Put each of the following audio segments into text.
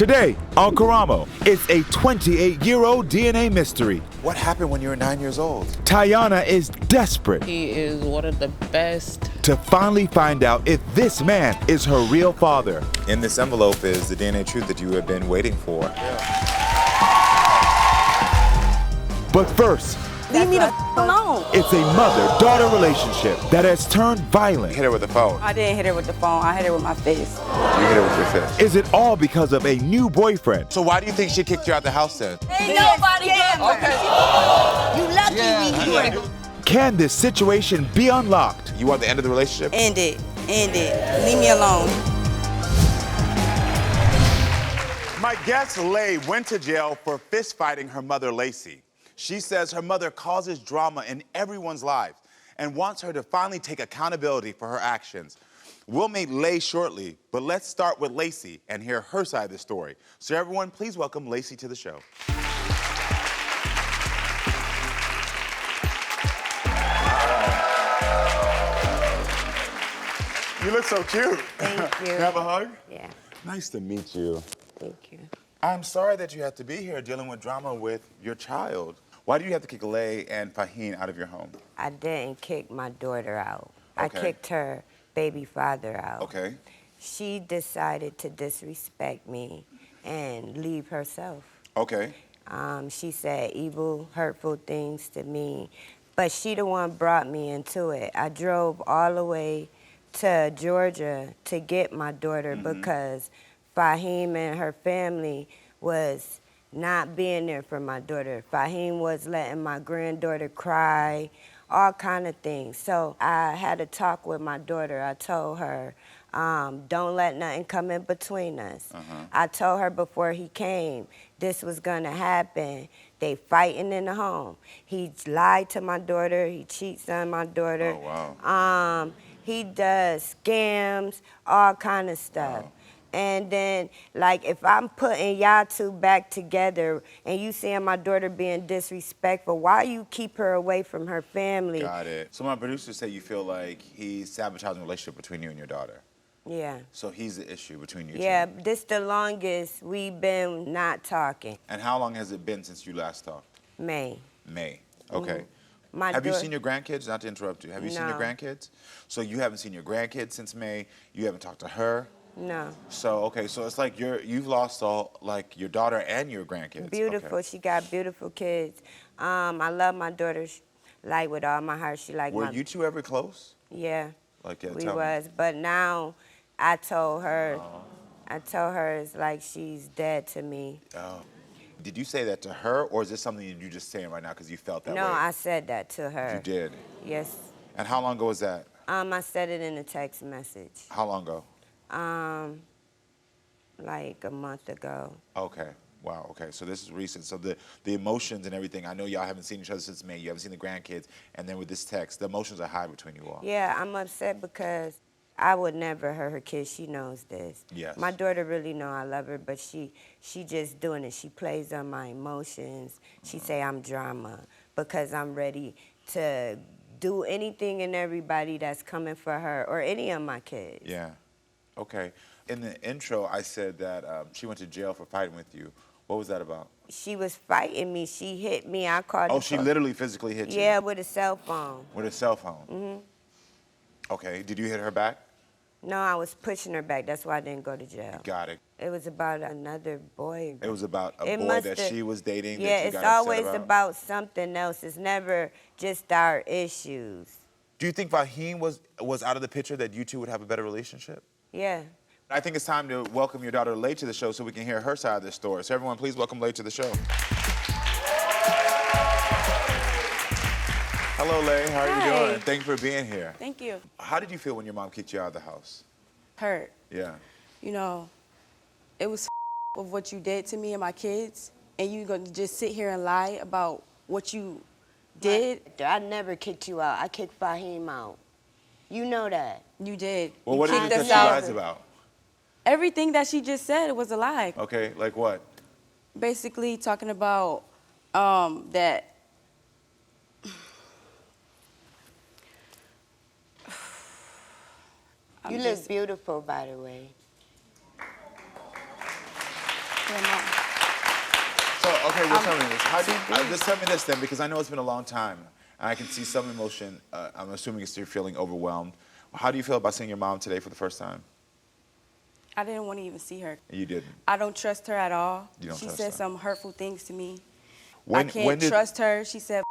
Today on Karamo, it's a 28-year-old DNA mystery. What happened when you were 9 years old? Tiyonna is desperate. He is one of the best. To finally find out if this man is her real father. In this envelope is the DNA truth that you have been waiting for. But first, leave me the alone. it's a mother-daughter relationship that has turned violent. You hit her with the phone. I didn't hit her with the phone. I hit her with my face. You hit her with your fist. Is it all because of a new boyfriend? So why do you think she kicked you out the house then? Ain't nobody get Okay. You lucky we here. Can this situation be unlocked? You want the end of the relationship? End it. End it. Leave me alone. My guest, Lei, went to jail for fist fighting her mother, Lacey. She says her mother causes drama in everyone's lives and wants her to finally take accountability for her actions. We'll meet Lei shortly, but let's start with Lacey and hear her side of the story. So everyone, please welcome Lacey to the show. You look so cute. Thank you. Can I have a hug? Yeah, Nice to meet you. thank you. I'm sorry that you have to be here dealing with drama with your child. Why do you have to kick Lei and Faheen out of your home? I didn't kick my daughter out. Okay. I kicked her baby father out. Okay. She decided to disrespect me and leave herself. Okay. She said evil, hurtful things to me, but she the one brought me into it. I drove all the way to Georgia to get my daughter because Faheen and her family was not being there for my daughter. Faheen was letting my granddaughter cry, all kind of things. So I had a talk with my daughter. I told her, don't let nothing come in between us. I told her before he came, this was gonna happen. They fighting in the home. He lied to my daughter. He cheats on my daughter. Oh, wow. He does scams, all kind of stuff. Wow. And then, like, if I'm putting y'all two back together and you seeing my daughter being disrespectful, why you keep her away from her family? Got it. So my producers say you feel like he's sabotaging the relationship between you and your daughter. Yeah. So he's the issue between you Yeah, two. this the longest we've been not talking. And how long has it been since you last talked? May. May. Okay. My Have you daugh- seen your grandkids? Not to interrupt you. Have you seen your No. grandkids? So you haven't seen your grandkids since May. You haven't talked to her. No. So okay. So it's like you've lost all like your daughter and your grandkids. Beautiful. Okay. She got beautiful kids. I love my daughter like with all my heart. She like Were my you two ever close? Yeah. Like yeah, We tell me. was, but now I told her it's like she's dead to me. Oh. Did you say that to her, or is this something that you're just saying right now because you felt that No, way? I said that to her. You did. Yes. And how long ago was that? I said it in a text message. How long ago? Like a month ago. Okay. Wow. Okay. So this is recent. So the emotions and everything. I know y'all haven't seen each other since May. You haven't seen the grandkids, and then with this text, the emotions are high between you all. Yeah, I'm upset because I would never hurt her kids. She knows this. Yes. My daughter really know I love her, but she just doing it. She plays on my emotions. She say I'm drama because I'm ready to do anything and everybody that's coming for her or any of my kids. Yeah. Okay. In the intro, I said that she went to jail for fighting with you. What was that about? She was fighting me. She hit me. I called. Oh, the she police. literally physically hit you? Yeah, with a cell phone. With a cell phone? Okay. Did you hit her back? No, I was pushing her back. That's why I didn't go to jail. Got it. It was about another boy. It was about a It boy must that have- she was dating. Yeah, that you it's got upset always about something else. It's never just our issues. Do you think Faheen was out of the picture that you two would have a better relationship? Yeah. I think it's time to welcome your daughter Lei to the show so we can hear her side of the story. So everyone, please welcome Lei to the show. Hello, Lei. How are Hi. you doing? Thank you for being here. Thank you. How did you feel when your mom kicked you out of the house? Hurt. Yeah. You know, it was of what you did to me and my kids, and you gonna just sit here and lie about what you did. I never kicked you out. I kicked Faheen out. You know that. You did. Well, you what did you kicked think us she out. lies about? Everything that she just said was a lie. Okay, like what? Basically talking about that. You look beautiful, by the way. your mom. So, okay, well, tell me this. How do you, just tell me this then, because I know it's been a long time, and I can see some emotion. I'm assuming you're feeling overwhelmed. How do you feel about seeing your mom today for the first time? I didn't want to even see her. You didn't? I don't trust her at all. You don't she trust said her? some hurtful things to me. When I can't did- trust her. She said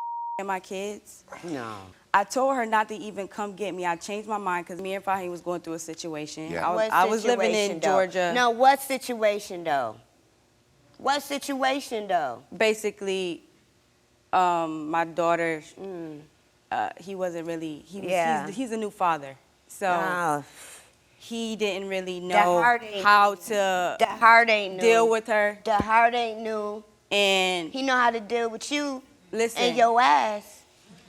my kids. No. I told her not to even come get me. I changed my mind because me and Faheen was going through a situation. Yeah. I was living in situation, though? Georgia. No, what situation though? What situation though? Basically, my daughter, he wasn't really, he's a new father. So Oh, he didn't really The know heart ain't- how to the heart ain't new. deal with her. The heart ain't new. And He know how to deal with you listen, and your ass.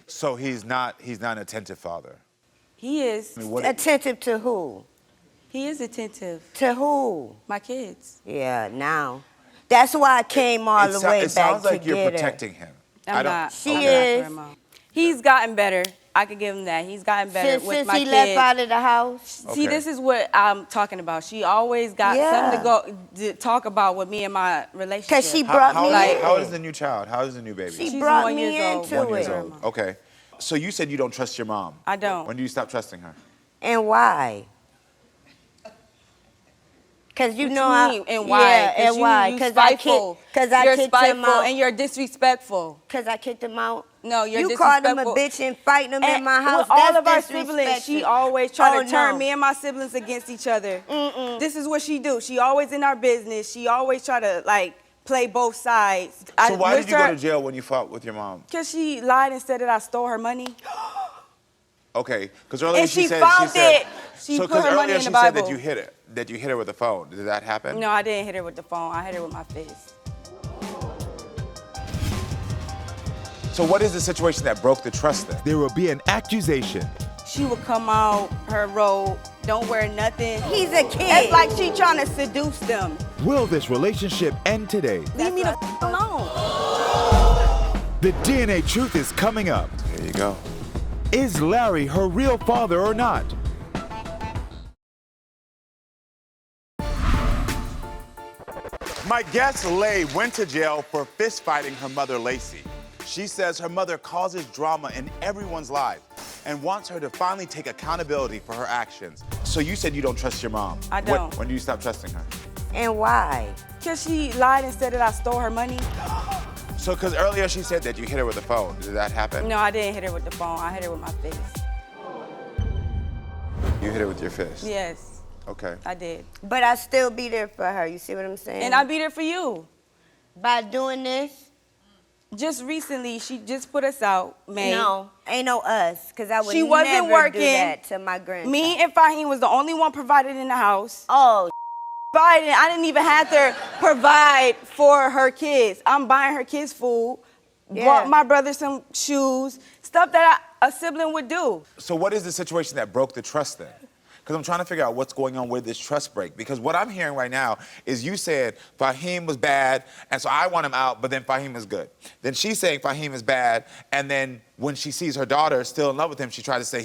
So he's not an attentive father. he is. I mean, what, Attentive to who? He is attentive. To who? My kids. Yeah, now. That's why I came all the way it back sounds like to you're get her. protecting him. I'm not. She I'm not is. for him out. He's gotten better. I could give him that. He's gotten better with Since my he kids. left out of the house. See, Okay. this is what I'm talking about. She always got something to talk about with me and my relationship. Because she brought me in. How is the new child? How is the new baby? She She's brought 1 me year old. into 1 year it. old. Okay. So you said you don't trust your mom. I don't. When do you stop trusting her? And why? Because you What know you mean, and why? Yeah, and why? You're Because spiteful. I You're kicked him spiteful out. and you're disrespectful. Because I kicked him out. No, you're You called him a disrespectful. bitch and fighting him in And my house. with all That's of our siblings, she disrespectful. always try Oh, to turn no. me and my siblings against each other. This is what she do. She always in our business. She always try to like play both sides. So why did you go to jail when you fought with your mom? Because she lied and said that I stole her money. Okay, because earlier And she said found it. She so put her because money earlier in she the said that Bible. you hit her with a phone. Did that happen? No, I didn't hit her with the phone. I hit her with my fist. So what is the situation that broke the trust then? There will be an accusation. She would come out her robe, don't wear nothing. He's a kid. It's like she trying to seduce them. Will this relationship end today? Leave me the alone. The DNA truth is coming up. There you go. Is Larry her real father or not? My guest, Lei, went to jail for fist-fighting her mother, Lacey. She says her mother causes drama in everyone's life and wants her to finally take accountability for her actions. So you said you don't trust your mom. I don't. When do you stop trusting her? And why? Because she lied and said that I stole her money. So, because earlier she said that you hit her with a phone. Did that happen? No, I didn't hit her with the phone. I hit her with my fist. You hit her with your fist? Yes, Okay. I did. But I still be there for her. You see what I'm saying? And I beat her for you. By doing this? Just recently, she just put us out, May. No, ain't no us. Because I would She wasn't never working. do that to my grandson. Me and Faheen was the only one provided in the house. Oh, I didn't even have to provide for her kids. I'm buying her kids food, Yeah. bought my brother some shoes, stuff that a sibling would do. So what is the situation that broke the trust then? Because I'm trying to figure out what's going on with this trust break. Because what I'm hearing right now is you said Faheen was bad, and so I want him out, but then Faheen is good. Then she's saying Faheen is bad, and then when she sees her daughter still in love with him, she tries to say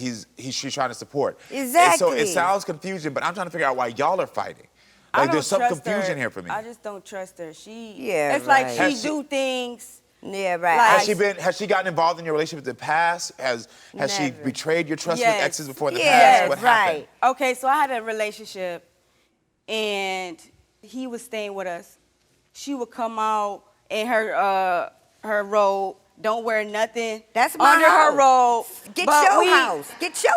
she's trying to support. Exactly. And so it sounds confusing, but I'm trying to figure out why y'all are fighting. Like there's some confusion here for me. I just don't trust her. Yeah, it's like right. she do things. yeah, right. Like- Has she gotten involved in your relationship in the past? Has she Never. betrayed your trust Yes. with exes before in the Yeah, past? What right. happened? Okay, so I had a relationship, and he was staying with us. She would come out in her robe, don't wear nothing. That's my under house. her robe. Get But your we- house. Get your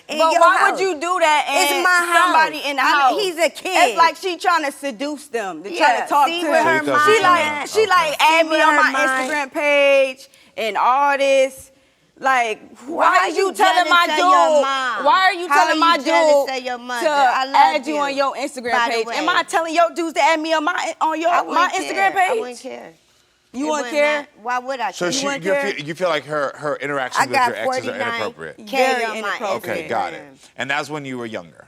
in But your why house. would you do that? It's And my house. somebody in the I mean, house. he's a kid. It's like she trying to seduce them. To try Yeah, to talk see to with him. her So you thought mind. she She Okay. like add me with on her my mind. Instagram page and all this. Like, why how are you you telling jealous my of dude? your mom? Why are you How telling are my you jealous dude of your mother? to I love add you you, on your Instagram by the page? way. Am I telling your dudes to add me on my I my wouldn't Instagram care. I page? wouldn't care. You It wouldn't would care? not- Why would I So care? you feel like her interactions I with got your exes are 49 inappropriate? K Very on my inappropriate. Okay, got it. And that's when you were younger.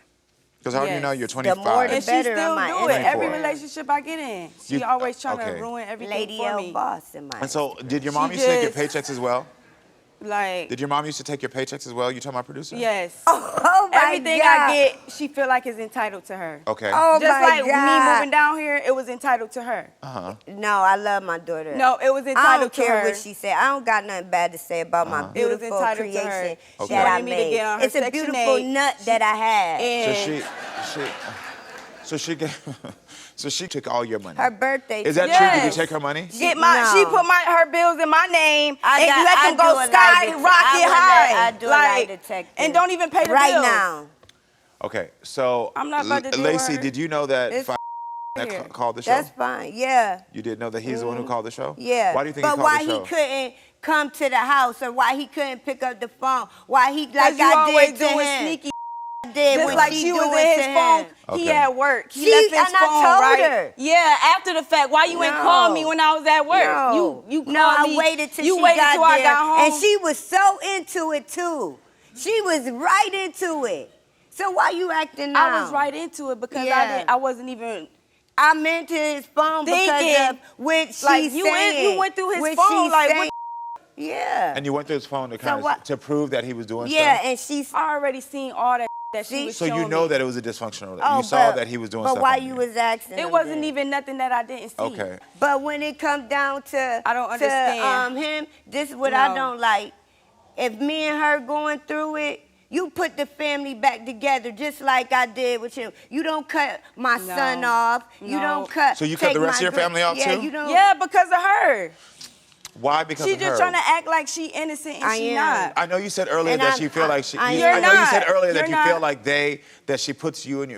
Because how do you Yes. know you're The 25? more the And she better still on my do it. Every Instagram. relationship I get in, she You- always trying okay. to ruin everything Lady for L me. boss in my And so did your mom She used to get just- paychecks as well? Like. Did your mom used to take your paychecks as well? You talking about producer? Yes. Oh my Everything God. I get, she feel like is entitled to her. Okay. Oh Just my like God. me moving down here, it was entitled to her. No, I love my daughter. No, it was entitled I don't to care her. what she said. I don't got nothing bad to say about my It was beautiful entitled to her. creation She that I wanted me to made. get on her It's a Section beautiful 8. nut that I had. And So she took all your money. Her birthday. Is that too. true? Did you Yes. take her money? get my, No. she put her bills in my name I and got- let I them go do a lie skyrocket detector. I would high. I do a lie detector. and don't even pay the right bills. now. Okay, so I'm not about to deal with Lacey, her. did you know that It's that here. called the show? That's fine. Yeah. You did know that he's the one who called the show? Yeah. Why do you think but he called why the show? he couldn't come to the house, or why he couldn't pick up the phone? Why he like you I always did to doing him? sneaky. Did Just when like she she was doing in his to phone, him. he Okay. at work. He See, left his and I phone, told right? her. Yeah, after the fact. Why you ain't No. call me when I was at work? No. You called No, I me. waited till you she waited got till there, I got home. and she was so into it too. She was right into it. So why you acting now? I was right into it because Yeah. I wasn't even. I meant to his phone because Thinking, of what she's like, you saying. went through his what phone, she's like, saying. what Yeah. And you went through his phone to So kind of what- to prove that he was doing Yeah, stuff? and she's. I already seen all that she See? was So you showing know me. that it was a dysfunctional relationship. Oh, You saw but- that he was doing but stuff why on you you. was asking? It him wasn't then? even nothing that I didn't see. Okay. But when it comes down to I don't understand. him, this is what I No. don't like. If me and her going through it, you put the family back together just like I did with him. You don't cut my No. son off. You No. don't cut. So you cut take the rest my of your family off yeah, too? You don't. Yeah, because of her. Why? Because She of just her? trying to act like she innocent and I she am. not. I know you said earlier And that I'm- you feel like she. I- you- You're I know you said not. earlier that You're you not. feel like that she pits you and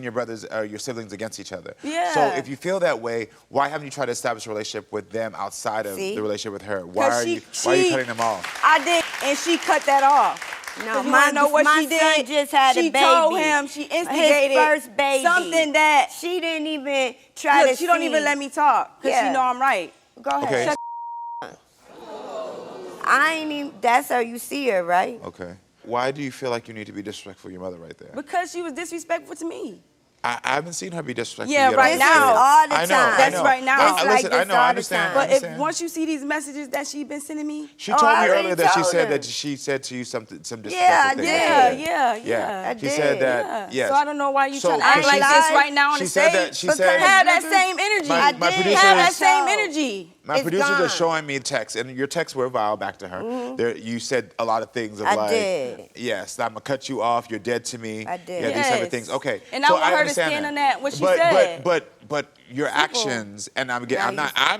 your brothers, your siblings against each other. Yeah. So if you feel that way, why haven't you tried to establish a relationship with them outside of See? the relationship with her? Why 'Cause are you cutting them off? I did, and she cut that off. No, 'Cause you wanna know what my she son did? just had she a baby. told him, she instigated his first baby. something that, she didn't even try look, to she don't see. even let me talk because Yeah. she know I'm right. Go ahead. Okay. Shut I ain't even. That's how you see her, right? Okay. Why do you feel like you need to be disrespectful to your mother right there? Because she was disrespectful to me. I haven't seen her be disrespectful. Yeah, yet right on This the is now. show. all the I know, time. I That's know. right now. I, It's like listen, I this know, all I the understand. time. I But if understand. once you see these messages that she been sending me, She Oh, told I me already earlier that she told said her. that she said to you some disrespectful Yeah, I things. did. yeah. I She said did. that. Yeah. Yes. So I don't know why you So- trying to act so like she- this right now on she the said stage. that- she Because said- have that same energy. My- my did. producer- Have that is- same So- energy. My It's producers are gone. showing me texts, and your texts were vile back to her. There, you said a lot of things of I like, did. yes, I'm gonna cut you off. You're dead to me. I did. Yeah, these type of Yes. things. Okay. And I so want her to understand stand on that, what she but, said. But your actions, and I'm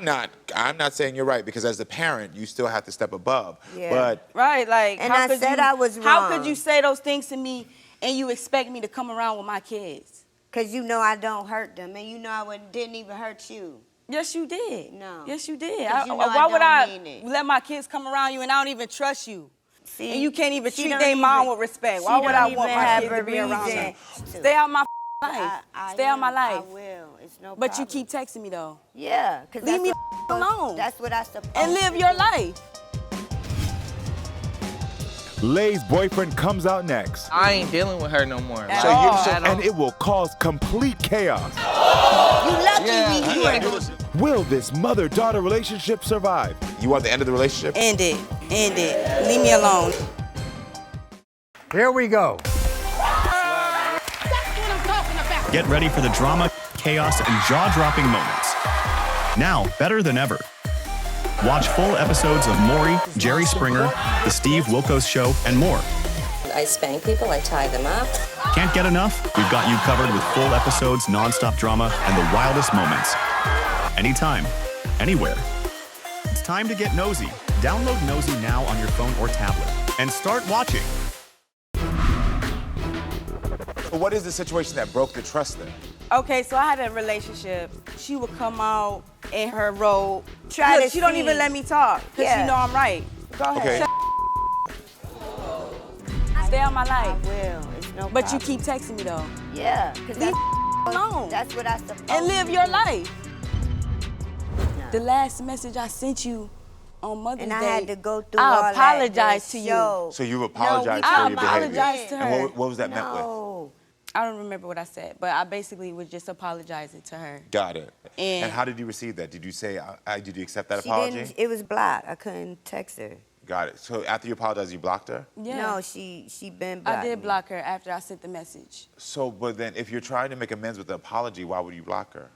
not saying you're right because as the parent, you still have to step above. Yeah. But Right, like, And how I could said you, I was How wrong. could you say those things to me and you expect me to come around with my kids? Because you know I don't hurt them, and you know I didn't even hurt you. Yes, you did. No. Yes, you did. 'Cause you know Why I would don't I mean it. let my kids come around you and I don't even trust you? See, And you can't even she treat don't their mom even- with respect. she Why would don't I even want my have kids a to be around reason me? to. Stay out my life. I Stay out my am. life. I will. It's no But problem. you keep texting me though. Yeah, because Leave me alone. That's what I supposed And live to your do. life. Leigh's boyfriend comes out next, I ain't dealing with her no more. At So you- all. so- At all. and it will cause complete chaos. You lucky we here. Will this mother-daughter relationship survive? you want the end of the relationship? End it. End it. Leave me alone. Here we go. Get ready for the drama, chaos, and jaw-dropping moments. Now, better than ever. Watch full episodes of Maury, Jerry Springer, The Steve Wilkos Show, and more. I spank people, I tie them up. Can't get enough? We've got you covered with full episodes, non-stop drama, and the wildest moments. Anytime, anywhere. It's time to get nosy. Download Nosy now on your phone or tablet and start watching. What is the situation that broke the trust then? Okay, so I had a relationship. She would come out in her robe. Try Look, to she don't see. even let me talk because Yeah. she know I'm right. Go ahead. Okay. Stay out my I life. will. It's no But you problem. keep texting me though. Yeah, because Leave alone. that's what I supposed And live to your do. life. No. The last message I sent you on Mother's And Day, I had to go through all I that apologize to you. show. So you apologized No, for I your behavior. apologized to her. And what was that met with? No. I don't remember what I said, but I basically was just apologizing to her. Got it. And- how did you receive that? Did you say, did you accept that She apology? didn't. It was blocked. I couldn't text her. Got it. So after you apologized, you blocked her? Yeah. No, she been blocked. I did block her after I sent the message. So, but then if you're trying to make amends with an apology, why would you block her?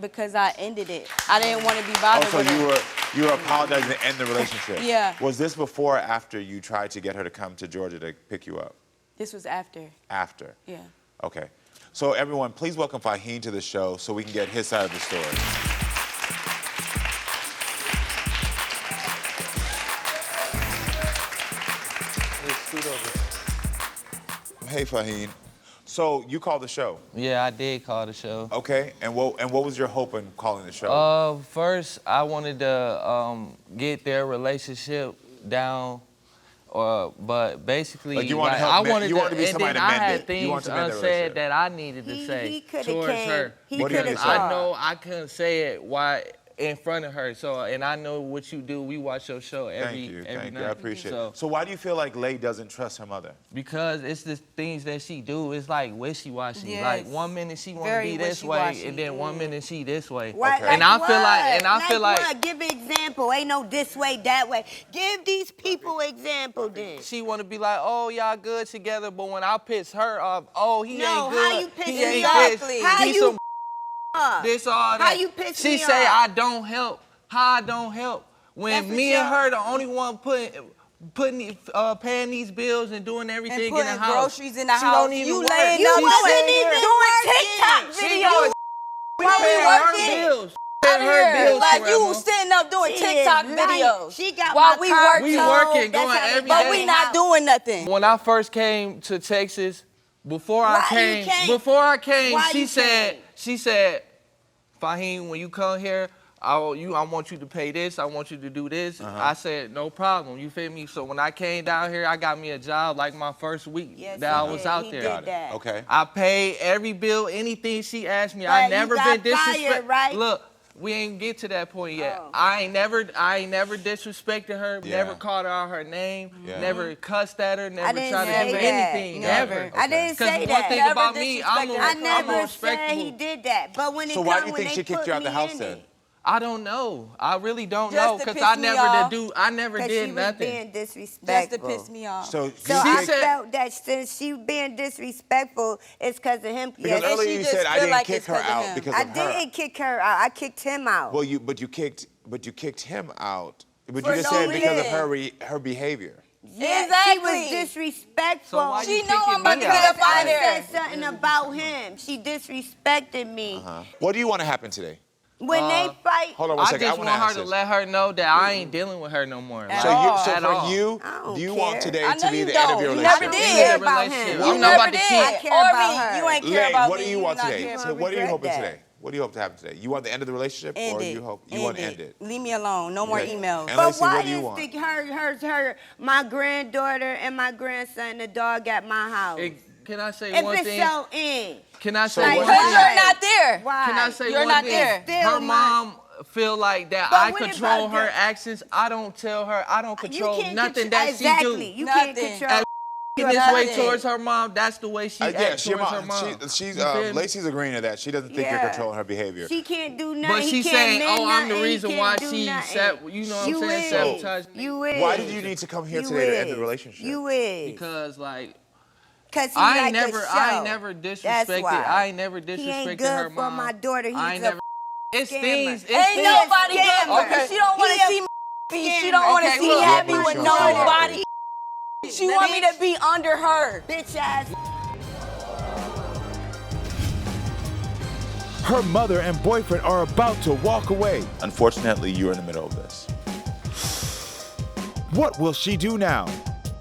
Because I ended it. I didn't want to be bothered So with her. you were apologizing to end the relationship? Yeah. Was this before or after you tried to get her to come to Georgia to pick you up? This was after. After? Yeah. Okay. So everyone, please welcome Faheen to the show so we can get his side of the story. Hey, Faheen. So you called the show? Yeah, I did call the show. Okay. And what was your hope in calling the show? First, I wanted to get their relationship down, but basically, Like you want to help I mend- wanted you want to be and somebody then to I mend had it. You things want to mend the unsaid relationship. that I needed to He say coulda towards came. her. He What did you coulda say? I called. know I couldn't say it in front of her. So, and I know what you do. We watch your show every Thank night. you. I appreciate So, it. So why do you feel like Lei doesn't trust her mother? because it's the things that she do. It's like wishy-washy. Yes. Like 1 minute she want to Very be this way, wishy-washy. and then 1 minute she this way. What, Okay. And I feel like, what? and I feel like what? Give an example. Ain't no this way, that way. Give these people example then. she want to be like, oh, y'all good together, but when I piss her off, oh, he No, ain't good. how you piss he me ain't off? this. How He you some off? this all that. How you piss she me say off? I don't help. How I don't help? When That's me what and y'all- her the only one paying these bills and doing everything And in putting the house. groceries in the she house. Don't even You work. laying You up wasn't sitting even here doing working. TikTok She videos. doing While we paying her working. bills. Out Paying her here, bills, like you Karamo. sitting up doing She TikTok is lying. videos. She got while my we car working. We towed. working, That's going how they every got But day. we in not house. doing nothing. When I first came to Texas, before Why I you came? Why she you said, came? Faheen, when you come here, I want you to pay this, I want you to do this. I said, no problem, you feel me? So when I came down here, I got me a job like my first week Yes, that I he was did. out He there. did that. Okay. I paid every bill, anything she asked me. But I you never got been fired, disrespectful. right? Look, we ain't get to that point yet. Oh. I ain't never disrespected her, Yeah. never called her out her name, Yeah. never cussed at her, never didn't tried to say do that. anything, Never. never. I didn't Because say one that. thing Never about me, I'm disrespected her. I I'm never respectful. said he did that. But when it So why come, do you when think they she kicked put you out the me house in then? it, I don't know. I really don't Just know to because piss I me never off. did I never Cause did she was nothing. being Just to disrespectful. piss me off. So So you I think- felt that since she being disrespectful, it's because of him. because And earlier she you just said I feel didn't like kick it's her 'cause of out him. because I of her. didn't kick her out. I kicked him out. Well, you kicked him out. But For you just no said because of reason. her behavior. Yeah, Exactly. she was disrespectful. So why She you know kicking I'm about me to get out? up out I of there. said something about him. She disrespected me. What do you want to happen today? When they fight, Hold on one I second. just wanna want her ask to this. let her know that I ain't dealing with her no more. At So all. you, so At for all. you, I don't do you care. want today I to know be you the end of don't. your You relationship? never End did. of the about relationship. him. I'm You not never about to did. keep. I care about Or her. me. You ain't care Lei, about what me. do you want not today? care So about what are you regret hoping that. today? What do you hope to happen today? You want the end of the relationship, End or it. you want to end it? Leave me alone. No more Okay. emails. And But Lacey, why what do you is want? my granddaughter and my grandson, the dog at my house? Can I say If one it's thing? so in. Can I say Like, one Because thing? you're not there. Why? Can I say You're one not thing? there. Still Her my- mom feel like that But I what control about her the- actions. I don't tell her. I don't control nothing that exactly. she do. You can't Nothing. control. In this way Nothing. towards her mom, that's the way she Yeah, acts your towards her mom. mom. She's You feel me? Lacey's agreeing to that. She doesn't think you're Yeah. controlling her behavior. She can't do nothing. But He she's can't saying, mend "Oh, I'm the nothing. He reason can't why do she nothing. you know what I'm You saying, is. sabotaged." You is. Why did you need to come here You today to end the is. relationship? You is. Because like Cause he I like ain't never, a show. I ain't never That's disrespected. why. I ain't never He disrespected ain't good her for mom. my daughter. He's I ain't a never. It's scammer. things. It's Ain't things. nobody good scammer. because she don't want He to a see me. She scammer. don't want to Okay, see look. happy Yeah, but with you don't say nobody. She want me to be under her. bitch ass. Her mother and boyfriend are about to walk away. Unfortunately, you're in the middle of this. What will she do now?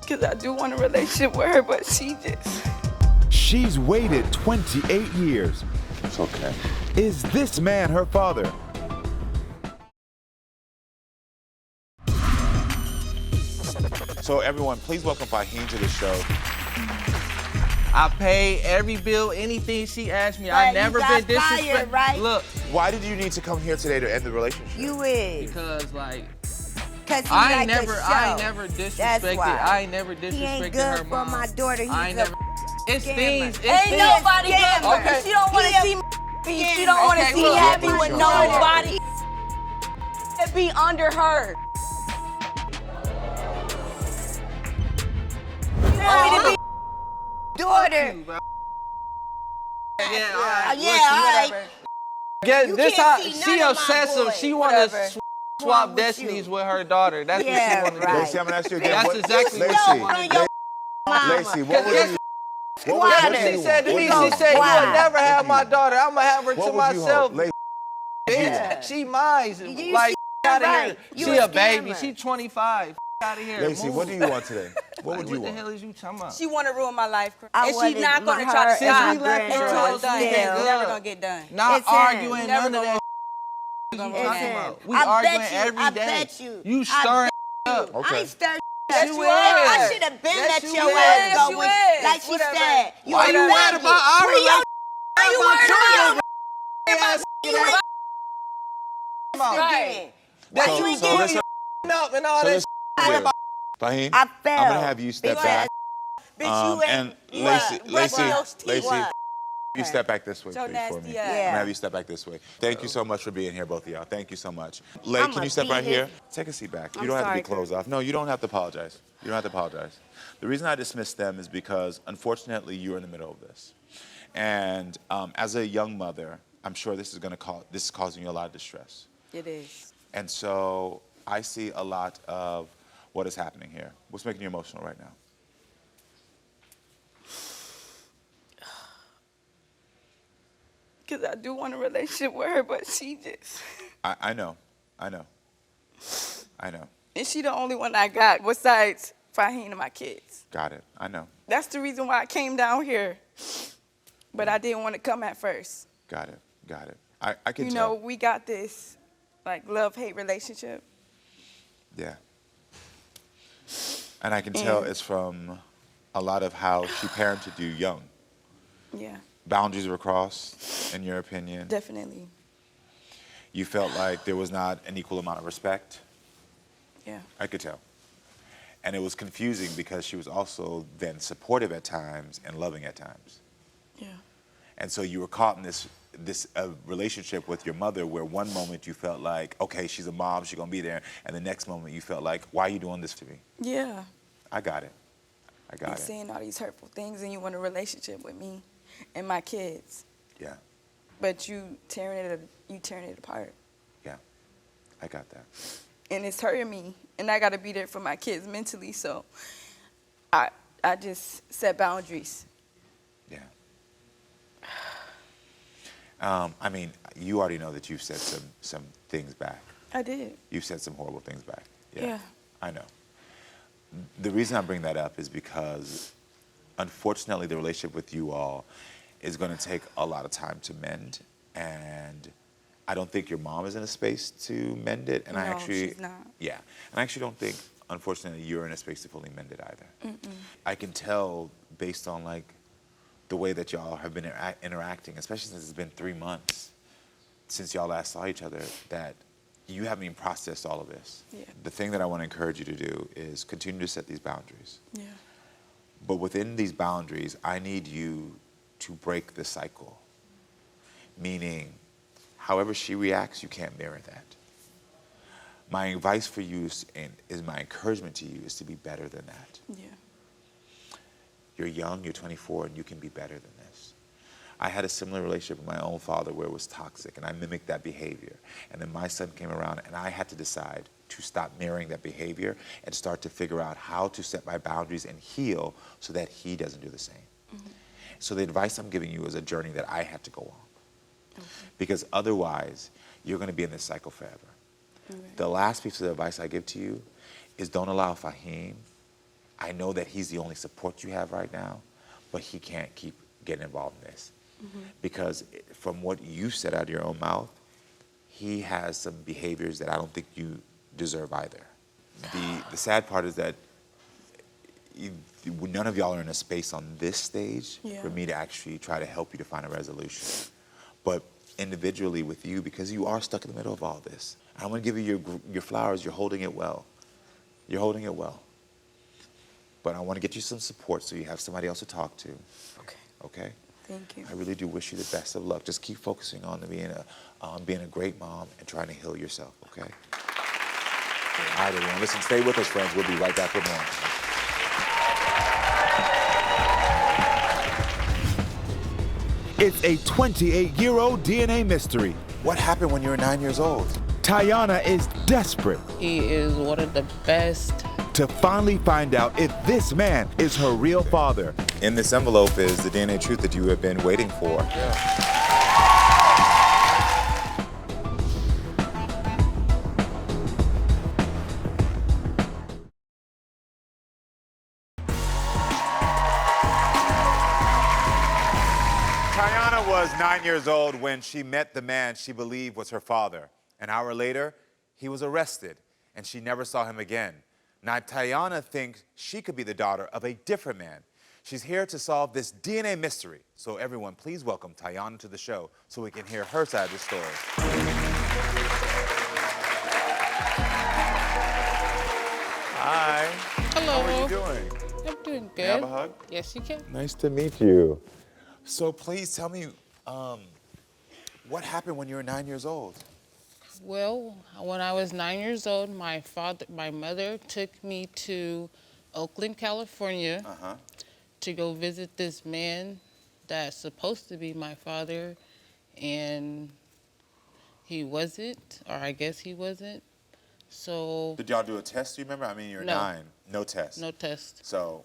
Because I do want a relationship with her, but she just... She's waited 28 years. It's okay. Is this man her father? So everyone, please welcome Faheen to the show. I pay every bill, anything she asked me. But I you never got been fired, disrespectful. right? Look, Why did you need to come here today to end the relationship? You is. because like Cause he I like ain't a never, show. I ain't never disrespected. why. I ain't never He ain't disrespected good her for mom. my daughter. He's I ain't a never. It's scammer. things. It's Ain't things. nobody good scammer. because she don't want He to a see me. She don't want to Okay, see look. happy with Sure. nobody. To be under her. want me to be daughter. Yeah, all Yeah, right. all right. Get You this can't how see she none of my obsessive. boys. She want Whatever. to swap destinies with her daughter. That's Yeah, what she want to right. do. Lacey, I'm gonna ask you again. That's what, exactly what she Lacey, want to do. Lacey, what would you? What she said to me, she said, "You will never have my daughter. I'm gonna have her to myself." Bitch, she mine. Like, out of here. She a baby. She 25. Out of here. Lacey, what do you want today? What would you What the want? hell is you talking about? She want to ruin my life. I And she wanted not going to her try to and stop my until granddaughter it's done. still. It's never going to get done. Not It's him. arguing none of Never that. It's You him. talking about? We I arguing bet you, every I day. bet you. You I stirring up. I ain't stirred Yes, up. you I is. should have been Yes, let you your is. ass Yes, go you with, is. like she Whatever. said. Why you worried about our relationship? Are you worried about your Right. That So you listen, up and all so that listen here. Faheen, I fell. I'm gonna have you step back. Bitch, you ain't. And Lacey, What? you step back this way, So please, for nasty me. ass. I'm gonna have you step back this way. Thank you so much for being here, both of y'all. Thank you so much. Lei, I'ma can you step right beat here? his- Take a seat back. You I'm don't have to sorry, be closed off. No, you don't have to apologize. You don't have to apologize. The reason I dismissed them is because, unfortunately, you're in the middle of this. And as a young mother, I'm sure this is causing you a lot of distress. It is. And so I see a lot of what is happening here. What's making you emotional right now? Because I do want a relationship with her, but she just... I know. And she the only one I got besides Faheen and my kids. Got it. I know. That's the reason why I came down here. But I didn't want to come at first. Got it. I can You tell. know, we got this, like, love-hate relationship. Yeah. And I can tell it's from a lot of how she parented you young. Yeah, Boundaries were crossed, in your opinion. definitely. You felt like there was not an equal amount of respect. Yeah. I could tell. And it was confusing because she was also then supportive at times and loving at times. Yeah. And so you were caught in this relationship with your mother where one moment you felt like, okay, she's a mom, she's gonna be there, and the next moment you felt like, why are you doing this to me? Yeah. I got it. You're saying all these hurtful things and you want a relationship with me and my kids. Yeah, But you tearing it apart. yeah, I got that. And it's hurting me. And I gotta be there for my kids mentally, so I just set boundaries. Yeah. I mean, you already know that you've said some things back. I did. You've said some horrible things back. Yeah. I know. The reason I bring that up is because, unfortunately, the relationship with you all is going to take a lot of time to mend, and I don't think your mom is in a space to mend it. And No, she's not. Yeah, and I actually don't think, unfortunately, you're in a space to fully mend it either. I can tell based on like the way that y'all have been interacting, especially since it's been 3 months since y'all last saw each other, that you haven't even processed all of this. Yeah. The thing that I want to encourage you to do is continue to set these boundaries. Yeah. But within these boundaries, I need you to break the cycle. Meaning, however she reacts, you can't mirror that. My advice for you is my encouragement to you is to be better than that. Yeah. You're young, you're 24, and you can be better than this. I had a similar relationship with my own father where it was toxic, and I mimicked that behavior. And then my son came around, and I had to decide to stop mirroring that behavior and start to figure out how to set my boundaries and heal so that he doesn't do the same. So the advice I'm giving you is a journey that I had to go on. Because otherwise, you're going to be in this cycle forever. The last piece of advice I give to you is don't allow Faheen. I know that he's the only support you have right now, but he can't keep getting involved in this. Because from what you said out of your own mouth, he has some behaviors that I don't think you deserve either. The sad part is that none of y'all are in a space on this stage for me to actually try to help you to find a resolution. But individually with you, because you are stuck in the middle of all this, I'm going to give you your flowers. You're holding it well. You're holding it well. But I want to get you some support so you have somebody else to talk to. Okay. Okay? Thank you. I really do wish you the best of luck. Just keep focusing on being a great mom and trying to heal yourself, okay? All right, everyone. Listen, stay with us, friends. We'll be right back with more. It's a 28-year-old DNA mystery. What happened when you were 9 years old? Tiyonna is desperate He is one of the best. to finally find out if this man is her real father. In this envelope is the DNA truth that you have been waiting for. Tiyonna was 9 years old when she met the man she believed was her father. An hour later, he was arrested, and she never saw him again. Now, Tiyonna thinks she could be the daughter of a different man. She's here to solve this DNA mystery. So everyone, please welcome Tiyonna to the show so we can hear her side of the story. Hi. Hello. How are you doing? I'm doing good. Can I have a hug? Yes, you can. Nice to meet you. So please tell me, what happened when you were 9 years old? Well, when I was 9 years old, my mother took me to Oakland, California to go visit this man that's supposed to be my father, and he wasn't, or I guess he wasn't. So Did y'all do a test, do you remember? I mean, you're No. 9. No test. no test. So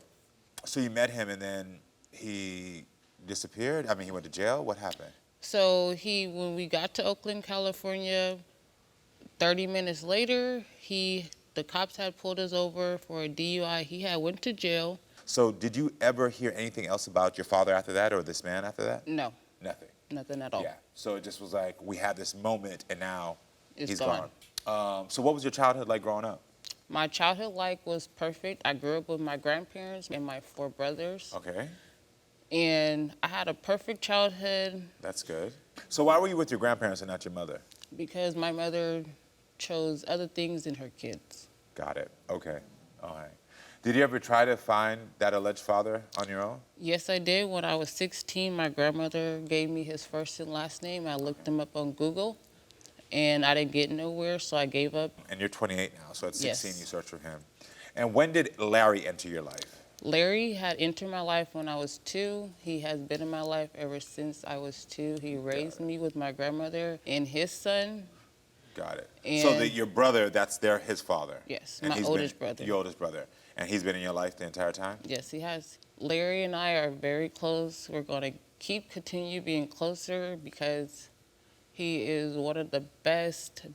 you met him and then he disappeared? I mean, he went to jail? What happened? So when we got to Oakland, California, 30 minutes later, the cops had pulled us over for a DUI. He had went to jail. So did you ever hear anything else about your father after that or this man after that? No, Nothing. nothing at all. Yeah. So it just was like, we had this moment and now It's he's gone. gone. So what was your childhood like growing up? My childhood life was perfect. I grew up with my grandparents and my 4 brothers. Okay. And I had a perfect childhood That's good. So why were you with your grandparents and not your mother? because my mother chose other things than her kids. Got it. Okay. All right. Did you ever try to find that alleged father on your own? Yes, I did. When I was 16, my grandmother gave me his first and last name. I looked him up on Google, and I didn't get nowhere, so I gave up. And you're 28 now, so at 16 Yes. you searched for him. And when did Larry enter your life? Larry had entered my life when I was 2. He has been in my life ever since I was 2. He raised me with my grandmother and his son. Got it. And So that your brother, his father? Yes, And my he's oldest brother. Your oldest brother. And he's been in your life the entire time? Yes, he has. Larry and I are very close. We're going to continue being closer because he is one of the best.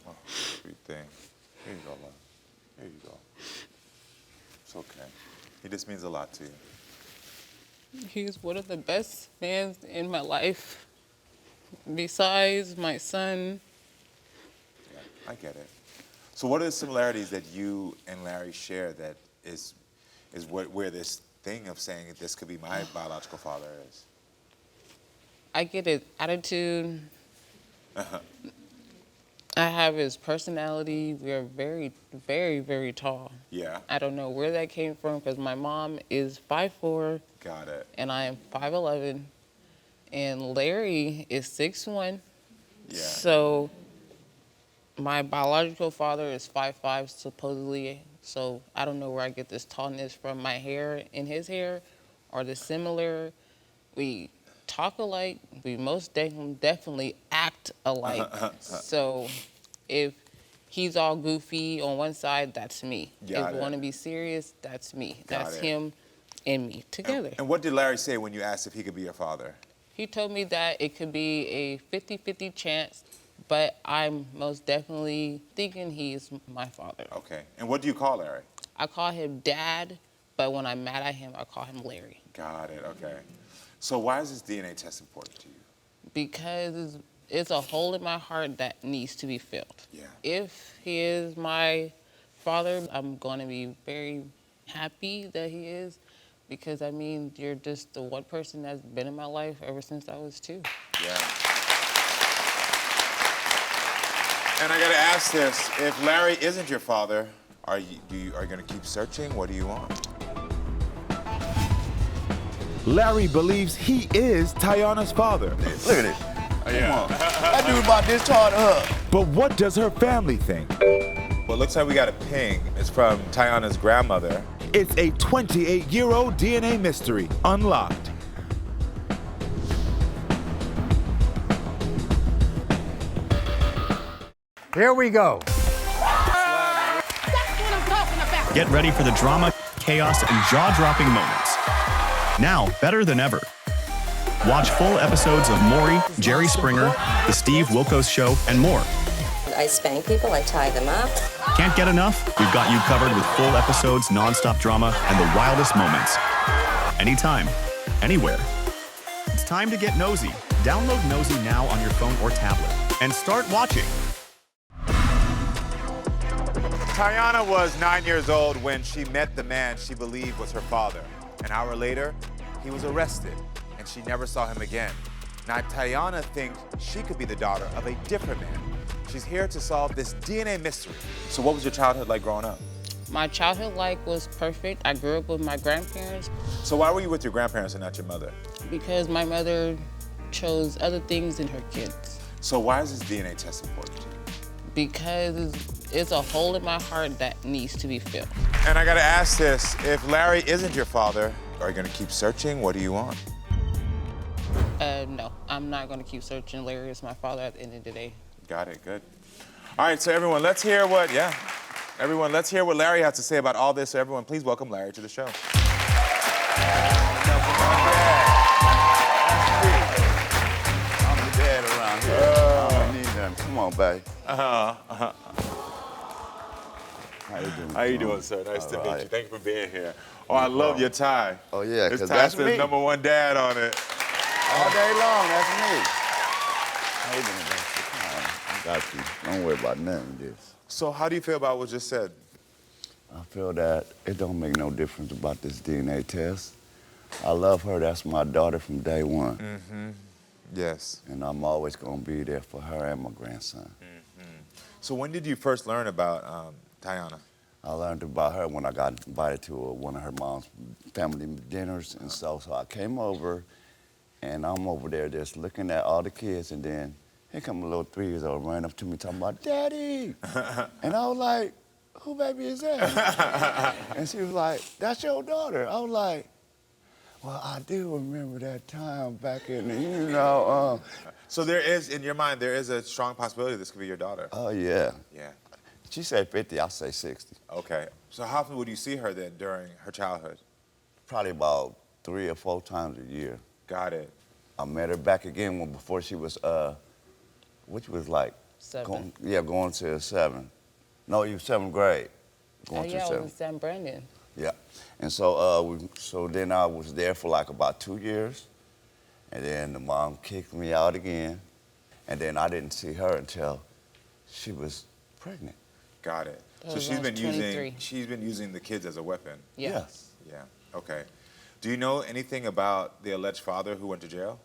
Oh, sweet thing. Here you go, love. Here you go. It's okay. He just means a lot to you. He's one of the best men in my life, besides my son. Yeah, I get it. So what are the similarities that you and Larry share that is where this thing of saying this could be my biological father is? I get his attitude. I have his personality. We are very, very, very tall. Yeah. I don't know where that came from because my mom is 5'4". Got it. And I am 5'11". And Larry is 6'1". Yeah. So my biological father is 5'5", supposedly. So I don't know where I get this tallness from. My hair and his hair are the similar. We talk alike. We most definitely act alike. So if he's all goofy on one side, that's me. Got If it. we want to be serious, that's me. Got That's it. him and me together. And what did Larry say when you asked if he could be your father? He told me that it could be a 50-50 chance, but I'm most definitely thinking he's my father. Okay. And what do you call Larry? I call him Dad, but when I'm mad at him, I call him Larry. Got it. Okay. So why is this DNA test important to you? Because it's a hole in my heart that needs to be filled. Yeah. If he is my father, I'm going to be very happy that he is, because I mean, you're just the one person that's been in my life ever since I was 2. Yeah. And I gotta ask this: if Larry isn't your father, are you gonna keep searching? What do you want? Larry believes he is Tiyonna's father. Look at this. Yeah. That dude about this tall to her. But what does her family think? Well, it looks like we got a ping. It's from Tiyonna's grandmother, It's a 28-year-old DNA mystery unlocked. Here we go. Get ready for the drama, chaos, and jaw-dropping moments. Now, better than ever. Watch full episodes of Maury, Jerry Springer, The Steve Wilkos Show, and more. I spank people, I tie them up. Can't get enough? We've got you covered with full episodes, non-stop drama, and the wildest moments. Anytime, anywhere. It's time to get nosy. Download Nosy now on your phone or tablet and start watching. Tayiana was 9 years old when she met the man she believed was her father. An hour later, he was arrested, and she never saw him again. Now, Tayiana thinks she could be the daughter of a different man. She's here to solve this DNA mystery. So what was your childhood like growing up? My childhood life was perfect. I grew up with my grandparents. So why were you with your grandparents and not your mother? Because my mother chose other things than her kids. So why is this DNA test important to you? Because it's a hole in my heart that needs to be filled. And I gotta ask this, if Larry isn't your father, are you gonna keep searching? What do you want? No, I'm not gonna keep searching. Larry is my father at the end of the day. Got it, good. All right, so everyone, let's hear what Larry has to say about all this. So everyone, please welcome Larry to the show. I'm the dad around here. I don't need them. Come on, baby. How you doing? How you doing, sir? Nice to meet right. you. Thank you for being here. Oh, I love your tie. Oh, yeah, This because tie that's says me. #1 dad on it. All day long, that's me. How you doing, baby? I got you. Don't worry about nothing with this. So how do you feel about what was just said? I feel that it don't make no difference about this DNA test. I love her. That's my daughter from day one. Mm-hmm. Yes. And I'm always going to be there for her and my grandson. Mm-hmm. So when did you first learn about Tayiana? I learned about her when I got invited to one of her mom's family dinners. And so I came over, and I'm over there just looking at all the kids, and then here come a little 3-year-old running up to me talking about, Daddy. And I was like, who baby is that? And she was like, that's your daughter. I was like, well, I do remember that time back in the, So there is, in your mind, there is a strong possibility this could be your daughter. Oh, yeah. Yeah. She said 50, I say 60. Okay. So how often would you see her then during her childhood? Probably about 3 or 4 times a year. Got it. I met her back again before she was, which was like? 7. Going to 7. No, you 7th grade. Going to I 7. was in San Brandon. Yeah. And so, so then I was there for like about 2 years. And then the mom kicked me out again. And then I didn't see her until she was pregnant. Got it. Oh, So she's been 23. using the kids as a weapon. Yeah. Yes. Yeah. Okay. Do you know anything about the alleged father who went to jail?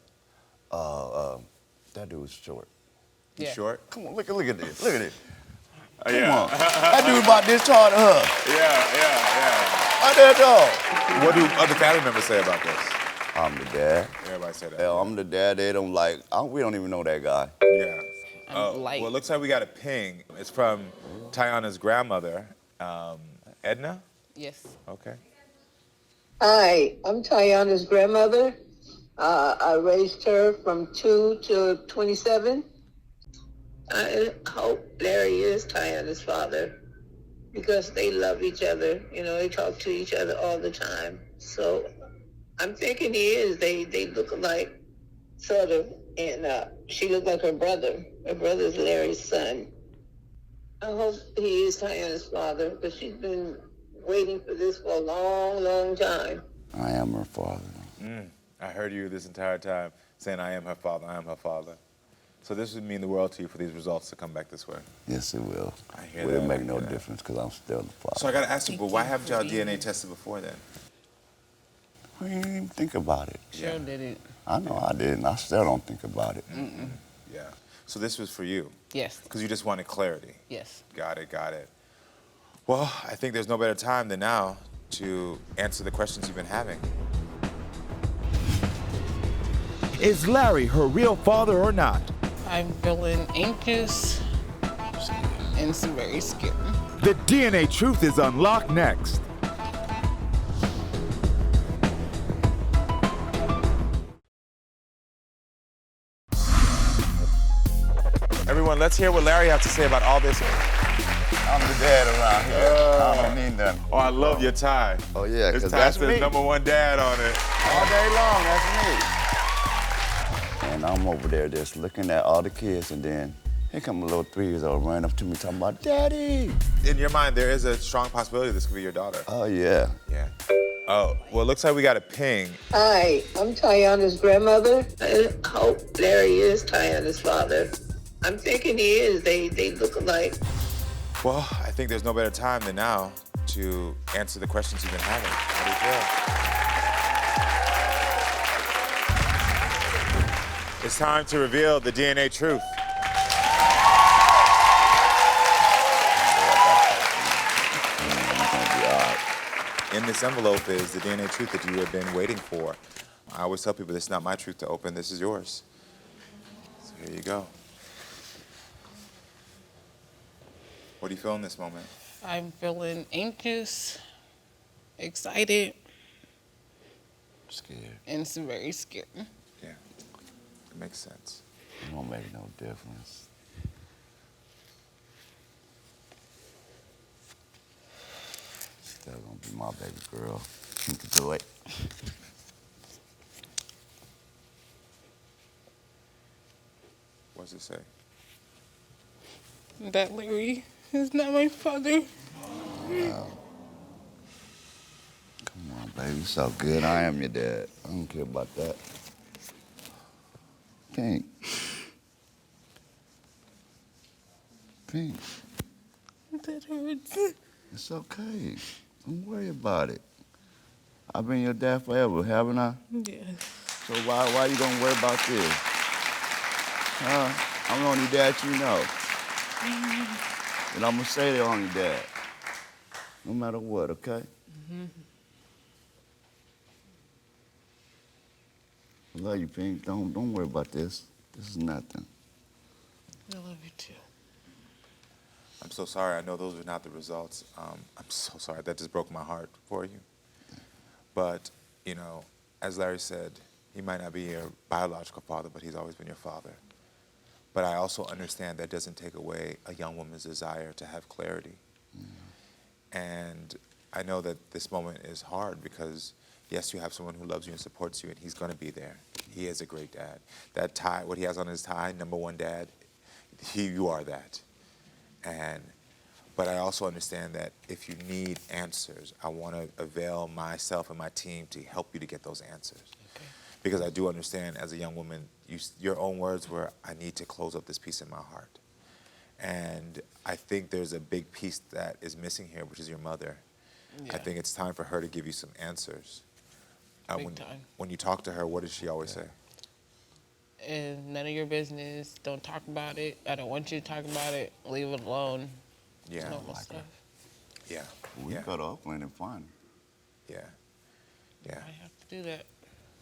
That dude was short. He's Yeah. short? Come on, look at this. Look at this. Come Yeah. on. That dude about this tall to her. Yeah. How that dog? What do other family members say about this? I'm the dad. Everybody say that. Hell, I'm the dad. They don't like, we don't even know that guy. Yeah. Light. Well, it looks like we got a ping. It's from Tiyonna's grandmother, Edna? Yes. Okay. Hi, I'm Tayiana's grandmother. I raised her from 2 to 27. I hope Larry is Tayiana's father because they love each other. You know, they talk to each other all the time. So I'm thinking he is. They look alike, sort of. And she looked like her brother. Her brother's Larry's son. I hope he is Tayiana's father because she's been waiting for this for a long, long time. I am her father. I heard you this entire time saying, I am her father, I am her father. So this would mean the world to you for these results to come back this way. Yes, it will. I hear It that. will make I no hear that. difference because I'm still the father. So I got to ask you, but why haven't y'all DNA tested before then? We didn't even think about it. Sure did it. I know I didn't. I still don't think about it. Yeah. So this was for you? Yes. Because you just wanted clarity? Yes. Got it. Well, I think there's no better time than now to answer the questions you've been having. Is Larry her real father or not? I'm feeling anxious and very scared. The DNA truth is unlocked next. everyone. Let's hear what Larry has to say about all this. I'm the dad around here. I don't need nothing. Oh, I love your tie. Oh, yeah, this because tie that's says me. #1 dad on it. All day long, that's me. And I'm over there just looking at all the kids, and then here come a little 3-year-old running up to me talking about, Daddy. In your mind, there is a strong possibility this could be your daughter. Oh, yeah. Yeah. Oh, well, it looks like we got a ping. Hi, I'm Tiyonna's grandmother. I hope Larry is Tiyonna's father. I'm thinking he is. They look alike. Well, I think there's no better time than now to answer the questions you've been having. How do you feel? It's time to reveal the DNA truth. In this envelope is the DNA truth that you have been waiting for. I always tell people this is not my truth to open, this is yours. So here you go. What do you feel in this moment? I'm feeling anxious, excited, scared, and it's very scared. Yeah, it makes sense. It won't make no difference. Still gonna be my baby girl. You can do it. What does it say? That Larry is not my father. Wow. Come on, baby. You're so good. I am your dad. I don't care about that. Pink. Pink. That hurts. It's okay. Don't worry about it. I've been your dad forever, haven't I? Yeah. So why you gonna worry about this? I'm the only dad you know. And I'm gonna say the only dad. No matter what, okay? Mm-hmm. I love you, Pink. Don't worry about this. This is nothing. I love you too. I'm so sorry. I know those are not the results. I'm so sorry. That just broke my heart for you. But, you know, as Larry said, he might not be your biological father, but he's always been your father. But I also understand that doesn't take away a young woman's desire to have clarity. And I know that this moment is hard because, yes, you have someone who loves you and supports you, and he's going to be there. He is a great dad. That tie, what he has on his tie, #1 dad, you are that. But I also understand that if you need answers, I want to avail myself and my team to help you to get those answers. Okay. Because I do understand, as a young woman, your own words were, I need to close up this piece in my heart. And I think there's a big piece that is missing here, which is your mother. Yeah. I think it's time for her to give you some answers. When you talk to her, what does she always say? And none of your business. Don't talk about it. I don't want you to talk about it. Leave it alone. Yeah. Normal stuff. Yeah. We go to Oakland and fun. Yeah. Yeah. I have to do that.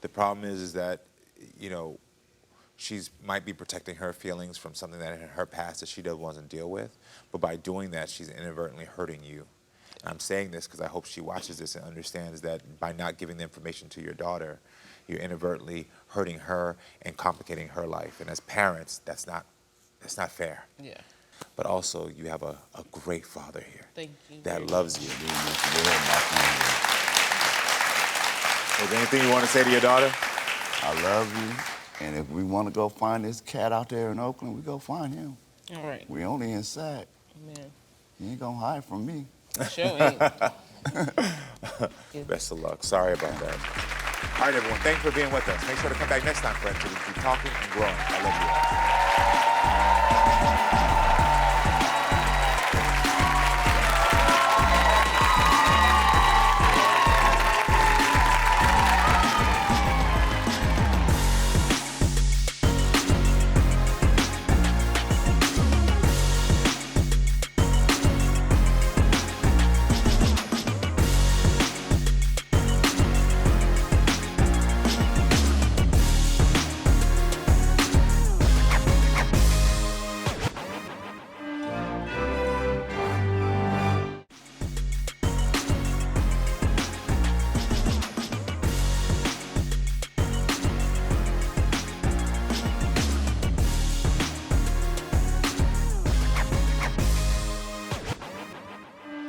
The problem is that, you know, might be protecting her feelings from something that in her past that she doesn't deal with. But by doing that, she's inadvertently hurting you. And I'm saying this because I hope she watches this and understands that by not giving the information to your daughter, you're inadvertently hurting her and complicating her life. And as parents, that's not fair. Yeah. But also, you have a great father here. Thank you. That loves you. Is there anything you want to say to your daughter? I love you. And if we want to go find this cat out there in Oakland, we go find him. All right. We only inside. Man. He ain't gonna hide from me. Sure ain't. Best of luck. Sorry about that. All right, everyone. Thanks for being with us. Make sure to come back next time, friends, so we can keep talking and growing. I love you all.